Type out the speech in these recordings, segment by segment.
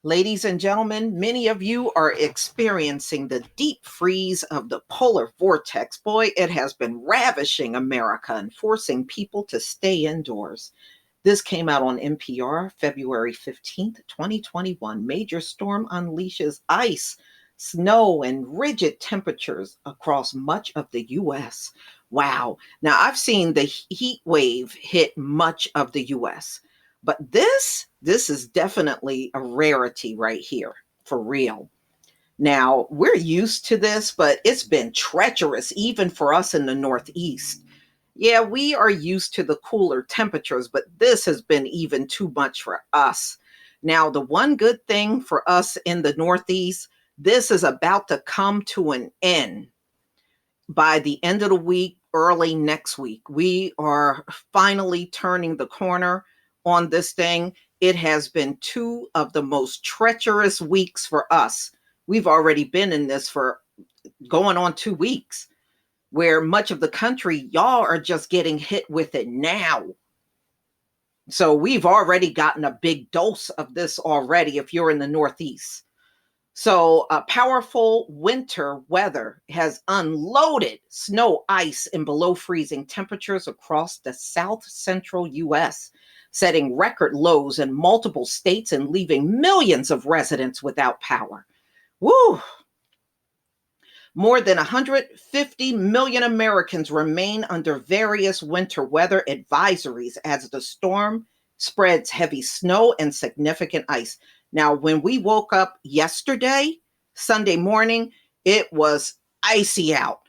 Ladies and gentlemen, many of you are experiencing the deep freeze of the polar vortex. Boy, it has been ravishing America and forcing people to stay indoors. This came out on NPR February 15th, 2021. Major storm unleashes ice, snow, and rigid temperatures across much of the U.S. Wow. Now, I've seen the heat wave hit much of the U.S., but this is definitely a rarity right here, for real. Now, we're used to this, but it's been treacherous even for us in the Northeast. Yeah, we are used to the cooler temperatures, but this has been even too much for us. Now, the one good thing for us in the Northeast, this is about to come to an end by the end of the week, early next week. We are finally turning the corner on this thing. It has been two of the most treacherous weeks for us. We've already been in this for going on 2 weeks, where much of the country, y'all are just getting hit with it now. So we've already gotten a big dose of this already if you're in the Northeast. So, powerful winter weather has unloaded snow, ice, and below freezing temperatures across the south central U.S., setting record lows in multiple states and leaving millions of residents without power. Woo! More than 150 million Americans remain under various winter weather advisories as the storm spreads heavy snow and significant ice. Now, when we woke up yesterday, Sunday morning, it was icy out.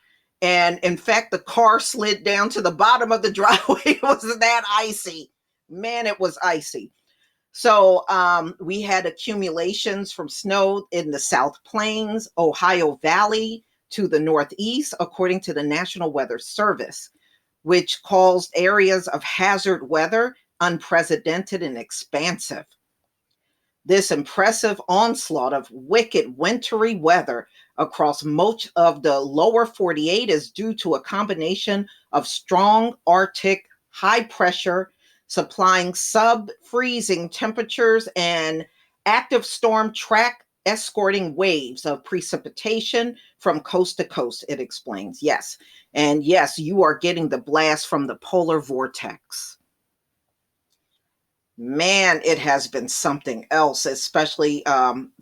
And in fact, the car slid down to the bottom of the driveway. It was that icy. Man, it was icy. So we had accumulations from snow in the South Plains, Ohio Valley to the Northeast, according to the National Weather Service, which calls areas of hazard weather unprecedented and expansive. This impressive onslaught of wicked wintry weather across much of the lower 48 is due to a combination of strong Arctic high pressure supplying sub-freezing temperatures and active storm track escorting waves of precipitation from coast to coast, it explains. Yes. And yes, you are getting the blast from the polar vortex. Man, it has been something else, especially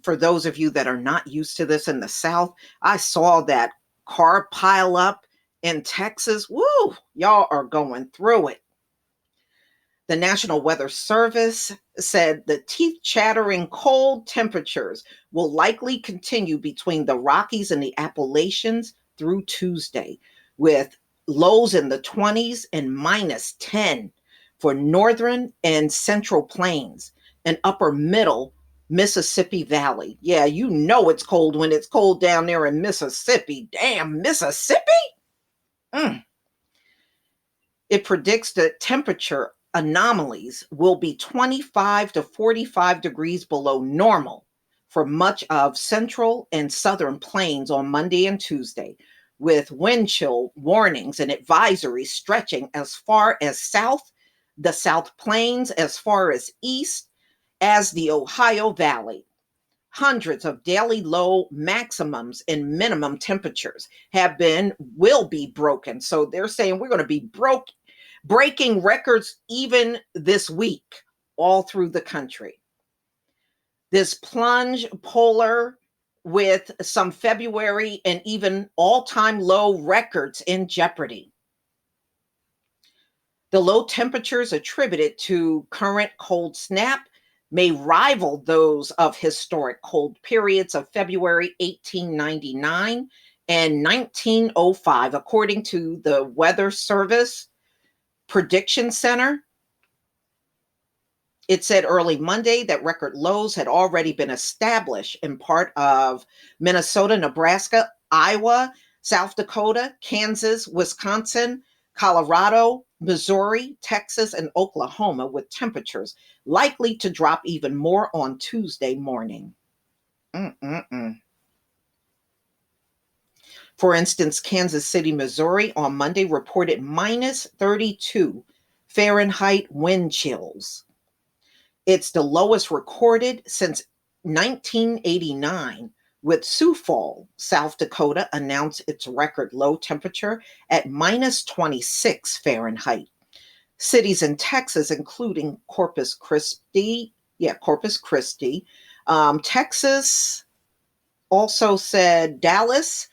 for those of you that are not used to this in the South. I saw that car pile up in Texas. Woo, y'all are going through it. The National Weather Service said the teeth chattering cold temperatures will likely continue between the Rockies and the Appalachians through Tuesday, with lows in the 20s and -10 for northern and central plains and upper middle Mississippi Valley. Yeah, you know it's cold when it's cold down there in Mississippi. Damn, Mississippi? Mm. It predicts that temperature anomalies will be 25 to 45 degrees below normal for much of central and southern plains on Monday and Tuesday, with wind chill warnings and advisories stretching as far as the South Plains, as far as east as the Ohio Valley. Hundreds of daily low maximums and minimum temperatures will be broken. So they're saying we're going to be breaking records even this week, all through the country. This plunge polar with some February and even all-time low records in jeopardy. The low temperatures attributed to current cold snap may rival those of historic cold periods of February 1899 and 1905, according to the Weather Service Prediction Center. It said early Monday that record lows had already been established in part of Minnesota, Nebraska, Iowa, South Dakota, Kansas, Wisconsin, Colorado, Missouri, Texas, and Oklahoma, with temperatures likely to drop even more on Tuesday morning. For instance, Kansas City, Missouri on Monday reported -32 Fahrenheit wind chills. It's the lowest recorded since 1989, with Sioux Falls, South Dakota, announced its record low temperature at minus 26 Fahrenheit. Cities in Texas, including Corpus Christi, Texas also said Dallas,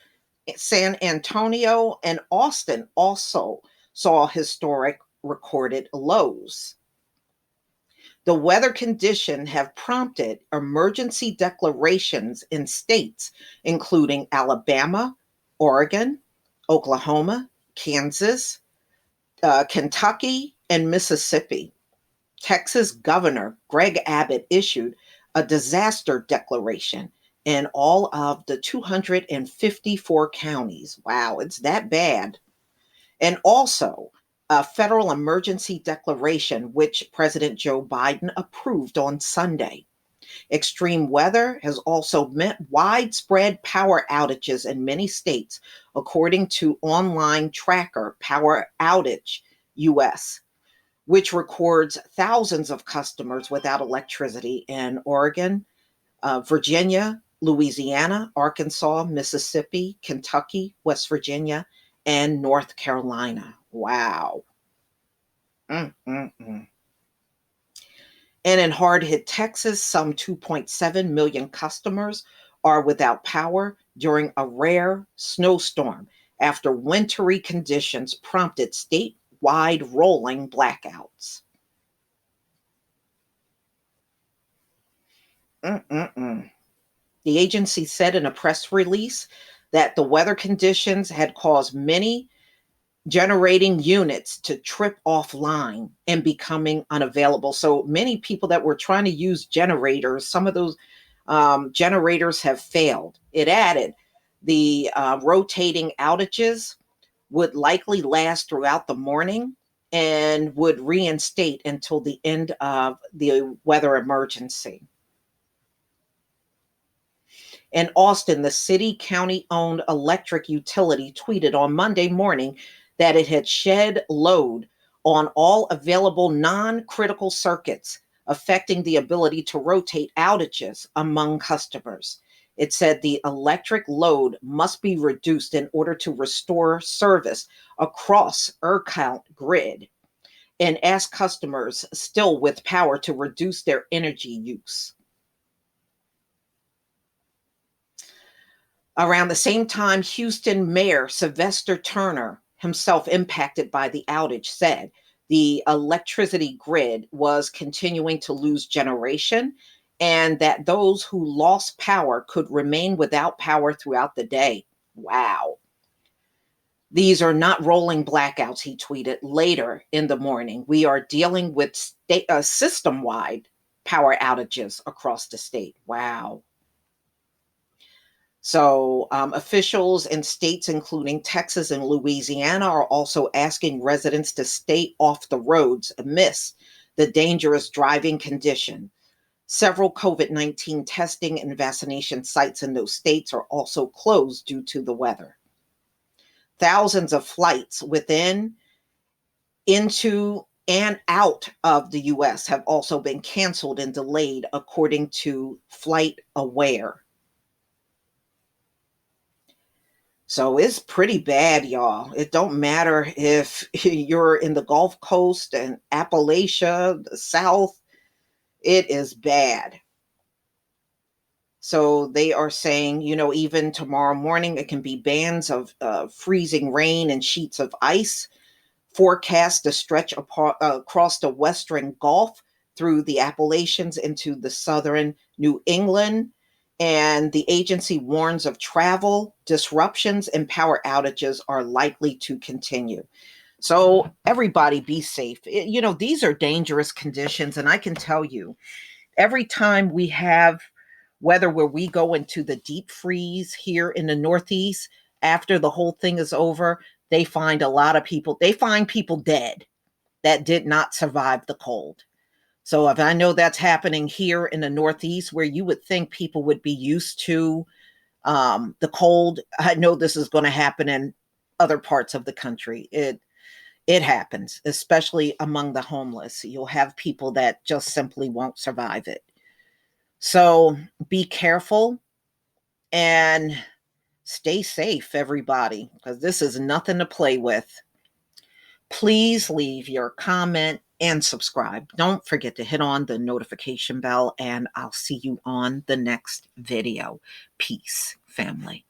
San Antonio, and Austin also saw historic recorded lows. The weather condition have prompted emergency declarations in states including Alabama, Oregon, Oklahoma, Kansas, Kentucky, and Mississippi. Texas Governor Greg Abbott issued a disaster declaration in all of the 254 counties. Wow, it's that bad. And also a federal emergency declaration, which President Joe Biden approved on Sunday. Extreme weather has also meant widespread power outages in many states, according to online tracker Power Outage US, which records thousands of customers without electricity in Oregon, Virginia, Louisiana, Arkansas, Mississippi, Kentucky, West Virginia, and North Carolina. Wow. Mm-mm-mm. And in hard hit Texas, some 2.7 million customers are without power during a rare snowstorm after wintry conditions prompted statewide rolling blackouts. Mm-mm-mm. The agency said in a press release that the weather conditions had caused many generating units to trip offline and becoming unavailable. So many people that were trying to use generators, some of those generators have failed. It added the rotating outages would likely last throughout the morning and would reinstate until the end of the weather emergency. In Austin, the city county owned electric utility tweeted on Monday morning that it had shed load on all available non critical circuits, affecting the ability to rotate outages among customers. It said the electric load must be reduced in order to restore service across ERCOT grid and asked customers still with power to reduce their energy use. Around the same time, Houston Mayor Sylvester Turner, himself impacted by the outage, said the electricity grid was continuing to lose generation and that those who lost power could remain without power throughout the day. Wow. These are not rolling blackouts, he tweeted later in the morning. We are dealing with system wide power outages across the state. Wow. So, officials in states including Texas and Louisiana are also asking residents to stay off the roads amidst the dangerous driving condition. Several COVID-19 testing and vaccination sites in those states are also closed due to the weather. Thousands of flights within, into, and out of the US have also been canceled and delayed, according to Flight Aware. So it's pretty bad, y'all. It don't matter if you're in the Gulf Coast and Appalachia, the South, it is bad. So they are saying, even tomorrow morning, it can be bands of freezing rain and sheets of ice forecast to stretch across the western Gulf through the Appalachians into the southern New England. And the agency warns of travel disruptions and power outages are likely to continue. So everybody be safe. These are dangerous conditions. And I can tell you, every time we have weather where we go into the deep freeze here in the Northeast, after the whole thing is over, they find people dead that did not survive the cold. So if I know that's happening here in the Northeast, where you would think people would be used to the cold, I know this is going to happen in other parts of the country. It happens, especially among the homeless. You'll have people that just simply won't survive it. So be careful and stay safe, everybody, because this is nothing to play with. Please leave your comment and subscribe. Don't forget to hit on the notification bell, and I'll see you on the next video. Peace, family.